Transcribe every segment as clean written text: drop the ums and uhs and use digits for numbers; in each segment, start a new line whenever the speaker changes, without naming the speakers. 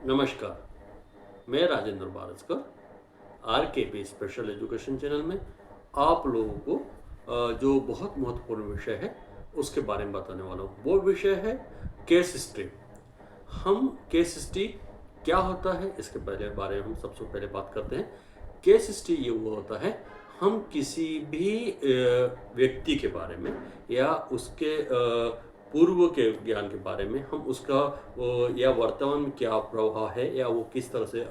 नमस्कार, मैं राजेंद्र बारसकर आर के पी स्पेशल एजुकेशन चैनल में आप लोगों को जो बहुत महत्वपूर्ण विषय है उसके बारे में बताने वाला हूँ। वो विषय है केस स्टडी। हम केस स्टडी क्या होता है इसके पहले बारे में हम सबसे पहले बात करते हैं। केस स्टडी ये वो होता है, हम किसी भी व्यक्ति के बारे में या उसके पूर्व के ज्ञान के बारे में हम उसका या वर्तमान में क्या प्रभाव है या वो किस तरह से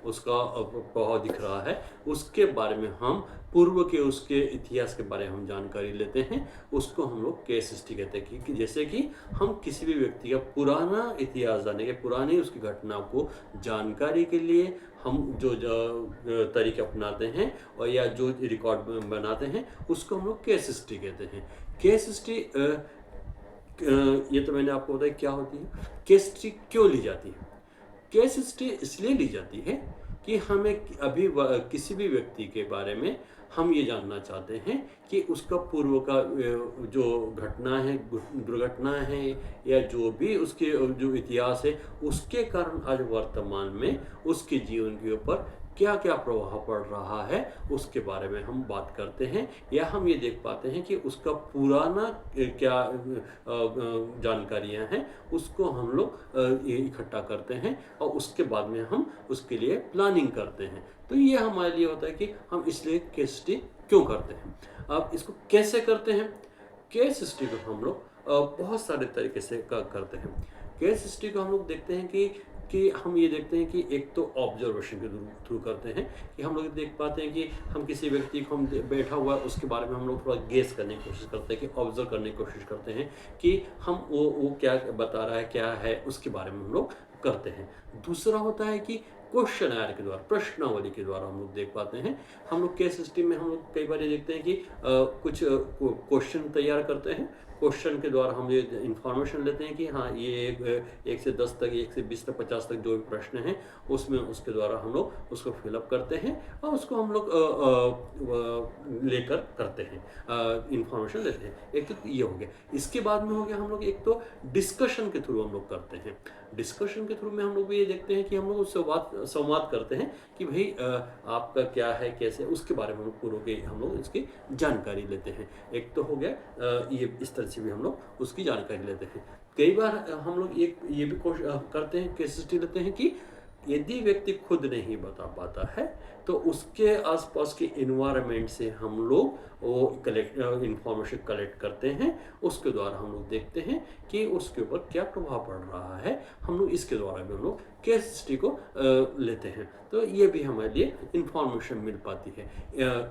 उसका प्रभाव दिख रहा है, उसके बारे में हम पूर्व के उसके इतिहास के बारे में हम जानकारी लेते हैं। उसको हम लोग केस स्टडी कहते हैं कि जैसे कि हम किसी भी व्यक्ति का पुराना इतिहास जानने के, पुरानी उसकी घटना को जानकारी के लिए हम जो तरीके अपनाते हैं और या जो रिकॉर्ड बनाते हैं उसको हम लोग केस स्टडी कहते हैं। केस स्टडी ये तो मैंने आपको बताया क्या होती है। केस स्टडी क्यों ली जाती है? केस स्टडी इसलिए ली जाती है कि हमें अभी किसी भी व्यक्ति के बारे में हम ये जानना चाहते हैं कि उसका पूर्व का जो घटना है, दुर्घटना है या जो भी उसके जो इतिहास है, उसके कारण आज वर्तमान में उसके जीवन के ऊपर क्या क्या प्रभाव पड़ रहा है उसके बारे में हम बात करते हैं। या हम ये देख पाते हैं कि उसका पुराना क्या जानकारियां हैं उसको हम लोग ये इकट्ठा करते हैं और उसके बाद में हम उसके लिए प्लानिंग करते हैं। तो ये हमारे लिए होता है कि हम इसलिए केस स्टडी क्यों करते हैं। अब इसको कैसे करते हैं? केस स्टडी को हम लोग बहुत सारे तरीके से करते हैं। केस स्टडी को हम लोग देखते हैं कि हम ये देखते हैं कि एक तो ऑब्जर्वेशन के थ्रू करते हैं कि हम लोग देख पाते हैं कि हम किसी व्यक्ति को हम बैठा हुआ है उसके बारे में हम लोग थोड़ा गेस करने की कोशिश करते हैं, कि ऑब्जर्व करने की कोशिश करते हैं कि हम वो क्या बता रहा है, क्या है, उसके बारे में हम लोग करते हैं। दूसरा होता है कि क्वेश्चन आयर के द्वारा, प्रश्नावली के द्वारा हम लोग देख पाते हैं। हम लोग केस स्टडी में हम लोग कई बार ये देखते हैं कि कुछ क्वेश्चन तैयार करते हैं। क्वेश्चन के द्वारा हम ये इंफॉर्मेशन लेते हैं कि हाँ ये 1 से 10 तक, 1 से 20 तक, 50 तक जो भी प्रश्न हैं उसमें उसके द्वारा हम लोग उसको फिलअप करते हैं और उसको हम लोग लेकर करते हैं, इंफॉर्मेशन लेते हैं। एक तो ये हो गया। इसके बाद में हो गया हम लोग एक तो डिस्कशन के थ्रू हम लोग करते हैं। डिस्कशन के थ्रू में हम लोग भी ये देखते हैं कि हम लोग उससे संवाद करते हैं कि भाई आपका क्या है, कैसे, उसके बारे में हम लोग पूर्व के हम लोग इसकी जानकारी लेते हैं। एक तो हो गया ये इस तरह से भी हम लोग उसकी जानकारी लेते हैं। कई बार हम लोग ये भी कोशिश करते हैं, केस स्टडी लेते हैं कि यदि व्यक्ति खुद नहीं बता पाता है तो उसके आसपास के इन्वायरमेंट से हम लोग वो इंफॉर्मेशन कलेक्ट करते हैं। उसके द्वारा हम लोग देखते हैं कि उसके ऊपर क्या प्रभाव पड़ रहा है। हम लोग इसके द्वारा भी हम लोग केस स्टडी को लेते हैं। तो ये भी हमारे लिए इंफॉर्मेशन मिल पाती है।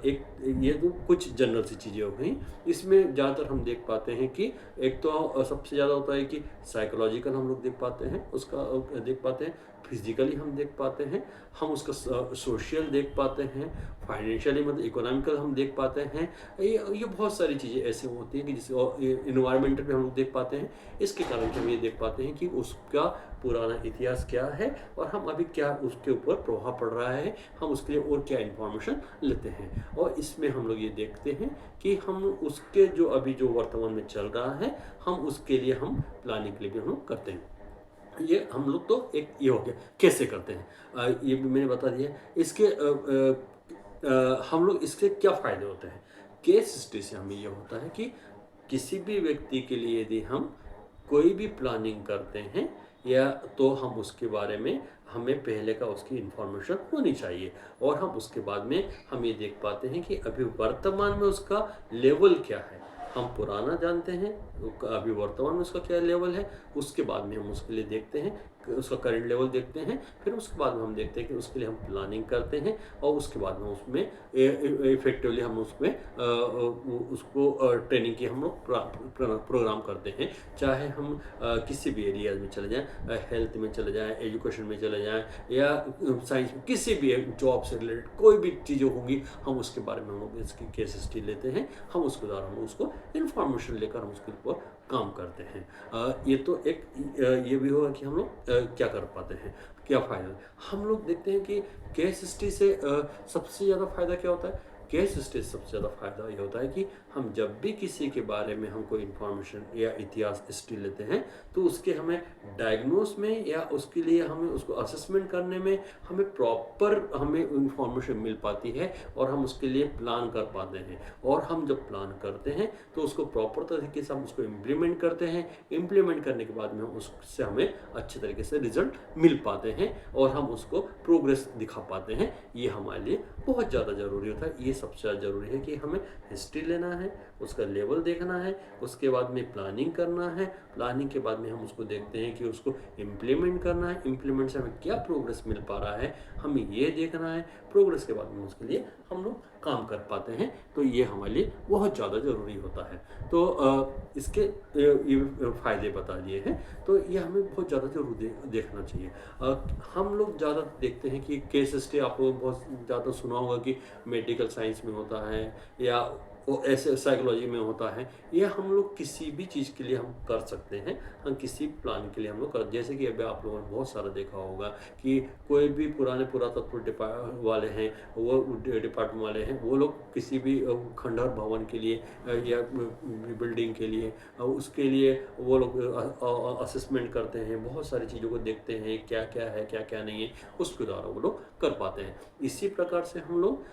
एक ये तो कुछ जनरल सी चीज़ें हो गई। इसमें ज़्यादातर हम देख पाते हैं कि एक तो सबसे ज़्यादा होता है कि साइकोलॉजिकल हम लोग देख पाते हैं, उसका देख पाते हैं, फिजिकली हम देख पाते हैं, हम उसका सोशल देख पाते हैं, फाइनेंशियली मतलब इकोनॉमिकल हम देख पाते हैं। ये बहुत सारी चीज़ें ऐसे होती हैं कि जिसे इन्वायरमेंटल भी हम लोग देख पाते हैं। इसके कारण हम ये देख पाते हैं कि उसका पुराना इतिहास क्या है और हम अभी क्या उसके ऊपर प्रभाव पड़ रहा है, हम उसके लिए और क्या इन्फॉर्मेशन लेते हैं। और इसमें हम लोग ये देखते हैं कि हम उसके जो अभी जो वर्तमान में चल रहा है हम उसके लिए हम प्लानिंग के लिए भी हम लोग करते हैं। ये हम लोग तो एक ये हो गया कैसे करते हैं, ये भी मैंने बता दिया। इसके हम लोग इसके क्या फ़ायदे होते हैं? केस स्टडी से हमें ये होता है कि किसी भी व्यक्ति के लिए यदि हम कोई भी प्लानिंग करते हैं या तो हम उसके बारे में हमें पहले का उसकी इन्फॉर्मेशन होनी चाहिए और हम उसके बाद में हम ये देख पाते हैं कि अभी वर्तमान में उसका लेवल क्या है। हम पुराना जानते हैं, अभी वर्तमान में उसका क्या लेवल है, उसके बाद में हम उसके लिए देखते हैं उसका करंट लेवल देखते हैं। फिर उसके बाद में हम देखते हैं कि उसके लिए हम प्लानिंग करते हैं और उसके बाद में उसमें इफेक्टिवली हम उसमें उसको ट्रेनिंग की हम लोग प्रोग्राम करते हैं। चाहे हम किसी भी एरियाज में चले जाएं, हेल्थ में चले जाएं, एजुकेशन में चले जाएं या साइंस में, किसी भी जॉब से रिलेटेड कोई भी चीज़ें होंगी हम उसके बारे में हम लोग इसकी केस स्टडी लेते हैं। हम उसके द्वारा हम उसको इन्फॉर्मेशन लेकर हम उसके ऊपर काम करते हैं। ये तो एक ये भी होगा कि हम लोग क्या कर पाते हैं, क्या फ़ायदा। हम लोग देखते हैं कि केस स्टडी से सबसे ज़्यादा फ़ायदा क्या होता है केस स्टडी सबसे ज़्यादा फ़ायदा ये होता है कि हम जब भी किसी के बारे में हम कोई इन्फॉर्मेशन या इतिहास हिस्ट्री लेते हैं, तो उसके हमें डायग्नोस में या उसके लिए हमें उसको असेसमेंट करने में हमें प्रॉपर हमें इन्फॉर्मेशन मिल पाती है और हम उसके लिए प्लान कर पाते हैं। और हम जब प्लान करते हैं तो उसको प्रॉपर तरीके से हम उसको इम्प्लीमेंट करते हैं। इम्प्लीमेंट करने के बाद में हम उससे हमें अच्छे तरीके से रिजल्ट मिल पाते हैं और हम उसको प्रोग्रेस दिखा पाते हैं। ये हमारे लिए बहुत ज़्यादा ज़रूरी होता है। ये सबसे ज़्यादा ज़रूरी है कि हमें हिस्ट्री लेना है, उसका लेवल देखना है, उसके बाद में प्लानिंग करना है, प्लानिंग के बाद में हम उसको देखते हैं कि उसको इम्प्लीमेंट करना है, इम्प्लीमेंट से हमें क्या प्रोग्रेस मिल पा रहा है हमें ये देखना है, प्रोग्रेस के बाद में उसके लिए हम लोग काम कर पाते हैं। तो ये हमारे लिए बहुत ज़्यादा ज़रूरी होता है। तो इसके ये फ़ायदे बता दिए हैं, तो ये हमें बहुत ज़्यादा ज़रूर देखना चाहिए। हम लोग ज़्यादा देखते हैं कि केस स्टडी आप लोगों ने बहुत ज़्यादा सुना होगा कि मेडिकल साइंस में होता है या वो ऐसे साइकोलॉजी में होता है। ये हम लोग किसी भी चीज़ के लिए हम कर सकते हैं, हम किसी प्लान के लिए हम लोग कर, जैसे कि अभी आप लोगों ने बहुत सारा देखा होगा कि कोई भी पुराने पुरातत्व वाले हैं, वो डिपार्टमेंट वाले हैं, वो लोग किसी भी खंडहर भवन के लिए या बिल्डिंग के लिए उसके लिए वो लोग असेसमेंट करते हैं, बहुत सारी चीज़ों को देखते हैं क्या क्या है क्या क्या नहीं है, उसके द्वारा वो लोग कर पाते हैं। इसी प्रकार से हम लोग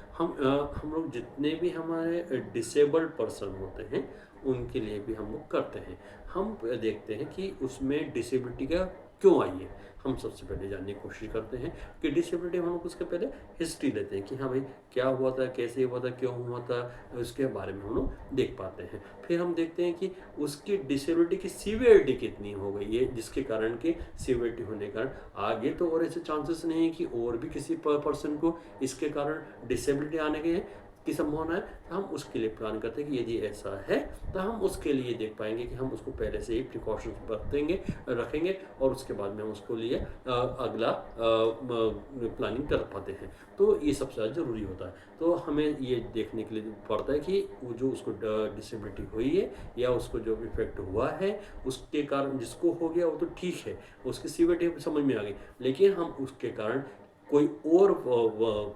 जितने भी हमारे डिसेबल्ड पर्सन होते हैं उनके लिए भी हम लोग करते हैं। हम देखते हैं कि उसमें डिसेबिलिटी का क्यों आई है। हम सबसे पहले जानने की कोशिश करते हैं कि डिसेबिलिटी, हम लोग उसके पहले हिस्ट्री लेते हैं कि हाँ भाई क्या हुआ था, कैसे हुआ था, क्यों हुआ था, उसके बारे में हम लोग देख पाते हैं। फिर हम देखते हैं कि उसकी डिसेबिलिटी की सीवियरिटी कितनी हो गई है, जिसके कारण कि सीवियरिटी होने के कारण आगे तो और ऐसे चांसेस नहीं है कि और भी किसी पर्सन को इसके कारण डिसेबिलिटी आने के की संभावना है। तो हम उसके लिए प्लान करते हैं कि यदि ऐसा है तो हम उसके लिए देख पाएंगे कि हम उसको पहले से ही प्रिकॉशंस बरतेंगे, रखेंगे और उसके बाद में हम उसको लिए अगला प्लानिंग कर पाते हैं। तो ये सबसे ज़्यादा ज़रूरी होता है। तो हमें ये देखने के लिए पड़ता है कि वो जो उसको डिसेबिलिटी हुई है या उसको जो इफेक्ट हुआ है उसके कारण, जिसको हो गया वो तो ठीक है, उसकी सीवियरिटी समझ में आ गई, लेकिन हम उसके कारण कोई और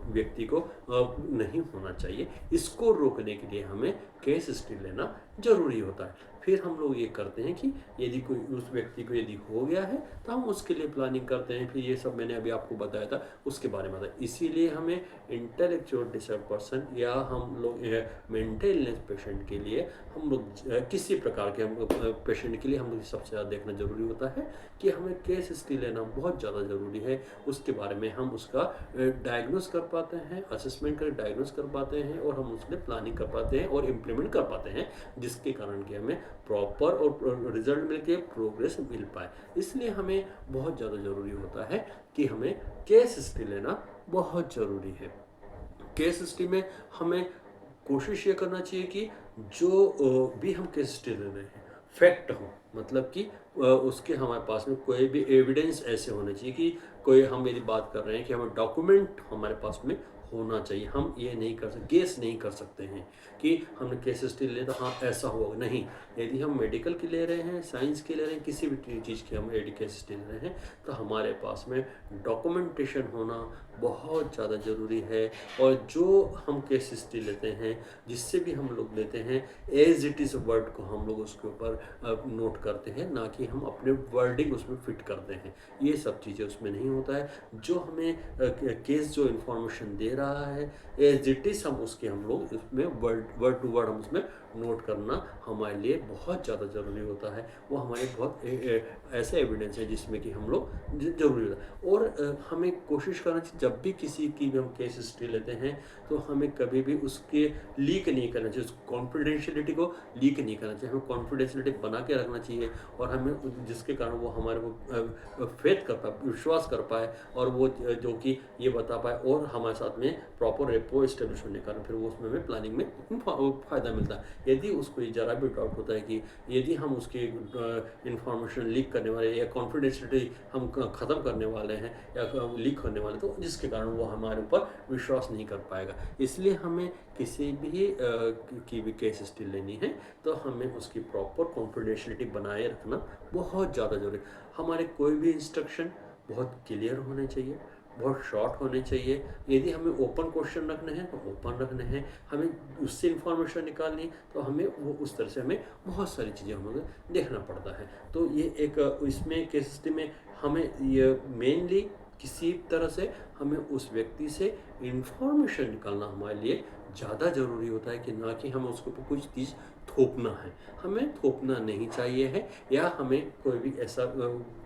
व्यक्ति को नहीं होना चाहिए। इसको रोकने के लिए हमें केस हिस्ट्री लेना ज़रूरी होता है। फिर हम लोग ये करते हैं कि यदि कोई उस व्यक्ति को यदि हो गया है तो हम उसके लिए प्लानिंग करते हैं। फिर ये सब मैंने अभी आपको बताया था उसके बारे में बताया। इसीलिए हमें इंटेलेक्चुअल डिसर्ब पर्सन या हम लोग मेंटल इलनेस पेशेंट के लिए हम लोग किसी प्रकार के हम पेशेंट के लिए हम लोग सबसे ज़्यादा देखना ज़रूरी होता है कि हमें केस हिस्ट्री लेना बहुत ज़्यादा ज़रूरी है। उसके बारे में हम उसका डायग्नोस कर पाते हैं, असेसमेंट कर डायग्नोस कर पाते हैं और हम उसके प्लानिंग कर पाते हैं और इम्प्लीमेंट कर पाते हैं, जिसके कारण कि हमें प्रॉपर और रिजल्ट मिल के प्रोग्रेस मिल पाए। इसलिए हमें बहुत ज़्यादा ज़रूरी होता है कि हमें केस हिस्ट्री लेना बहुत ज़रूरी है। केस हिस्ट्री में हमें कोशिश ये करना चाहिए कि जो भी हम केस हिस्ट्री ले रहे हैं फैक्ट हो, मतलब कि उसके हमारे पास में कोई भी एविडेंस ऐसे होने चाहिए कि कोई, हम यदि बात कर रहे हैं कि हमें डॉक्यूमेंट हमारे पास में होना चाहिए। हम ये नहीं कर सकते, गेस नहीं कर सकते हैं कि हमने केस हिस्ट्री ले तो हाँ ऐसा होगा, नहीं। यदि हम मेडिकल की ले रहे हैं, साइंस की ले रहे हैं, किसी भी चीज़ की हम केस हिस्ट्री ले रहे हैं तो हमारे पास में डॉक्यूमेंटेशन होना बहुत ज़्यादा ज़रूरी है। और जो हम केस हिस्ट्री लेते हैं, जिससे भी हम लोग लेते हैं, एज इट इज़ वर्ड को हम लोग उसके ऊपर नोट करते हैं, ना कि हम अपने वर्डिंग उसमें फिट करते हैं। ये सब चीज़ें उसमें नहीं होता है। जो हमें केस जो इन्फॉर्मेशन दे रहा है एज इट इज़ हम उसके हम लोग उसमें वर्ड टू वर्ड हम उसमें नोट करना हमारे लिए बहुत ज़्यादा ज़रूरी होता है। वो हमारे बहुत ऐसा एविडेंस है जिसमें कि हम लोग ज़रूरी होता है। और हमें कोशिश करना चाहिए जब भी किसी की भी हम केस हिस्ट्री लेते हैं तो हमें कभी भी उसके लीक नहीं करना चाहिए, उस कॉन्फिडेंशियलिटी को लीक नहीं करना चाहिए। हमें कॉन्फिडेंशियलिटी बना के रखना चाहिए और हमें जिसके कारण वो हमारे को फेथ कर पाए, विश्वास कर पाए और वो जो कि ये बता पाए और हमारे साथ में प्रॉपर रेपो इस्टेब्लिश होने के कारण फिर वो उसमें हमें प्लानिंग में फ़ायदा मिलता है। यदि उसको ज़रा भी डाउट होता है कि यदि हम उसकी इंफॉर्मेशन लीक करने वाले या कॉन्फिडेंशियलिटी हम ख़त्म करने वाले हैं या लीक करने वाले, तो जिसके कारण वो हमारे ऊपर विश्वास नहीं कर पाएगा। इसलिए हमें किसी भी की भी केस हिस्ट्री लेनी है तो हमें उसकी प्रॉपर कॉन्फिडेंशियलिटी बनाए रखना बहुत ज़्यादा ज़रूरी है। हमारे कोई भी इंस्ट्रक्शन बहुत क्लियर होने चाहिए, बहुत शॉर्ट होने चाहिए। यदि हमें ओपन क्वेश्चन रखने हैं तो ओपन रखने हैं, हमें उससे इंफॉर्मेशन निकालनी तो हमें वो उस तरह से हमें बहुत सारी चीज़ें हमें देखना पड़ता है। तो ये एक इसमें केस स्टडी में हमें ये मेनली किसी तरह से हमें उस व्यक्ति से इंफॉर्मेशन निकालना हमारे लिए ज़्यादा ज़रूरी होता है कि ना कि हमें उसके ऊपर कुछ चीज़ थोपना है। हमें थोपना नहीं चाहिए है या हमें कोई भी ऐसा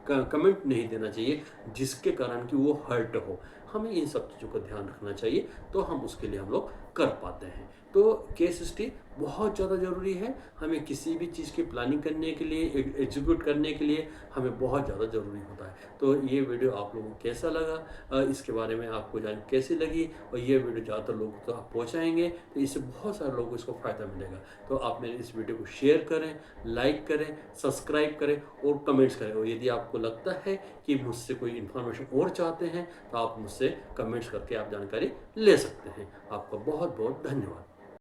कमेंट नहीं देना चाहिए जिसके कारण कि वो हर्ट हो। हमें इन सब चीज़ों का ध्यान रखना चाहिए तो हम उसके लिए हम लोग कर पाते हैं। तो केस स्टडी बहुत ज़्यादा ज़रूरी है। हमें किसी भी चीज़ की प्लानिंग करने के लिए एग्जीक्यूट करने के लिए हमें बहुत ज़्यादा ज़रूरी होता है। तो ये वीडियो आप लोगों को कैसा लगा, इसके बारे में आपको जान कैसी लगी, और ये वीडियो ज़्यादातर लोगों तक आप पहुँचाएँगे तो इससे बहुत सारे लोगों को इसको फ़ायदा मिलेगा। तो आप मेरे इस वीडियो को शेयर करें, लाइक करें, सब्सक्राइब करें और कमेंट्स करें। और यदि आपको लगता है कि मुझसे कोई इन्फॉर्मेशन और चाहते हैं तो आप मुझसे कमेंट्स करके आप जानकारी ले सकते हैं। आपका बहुत बहुत धन्यवाद।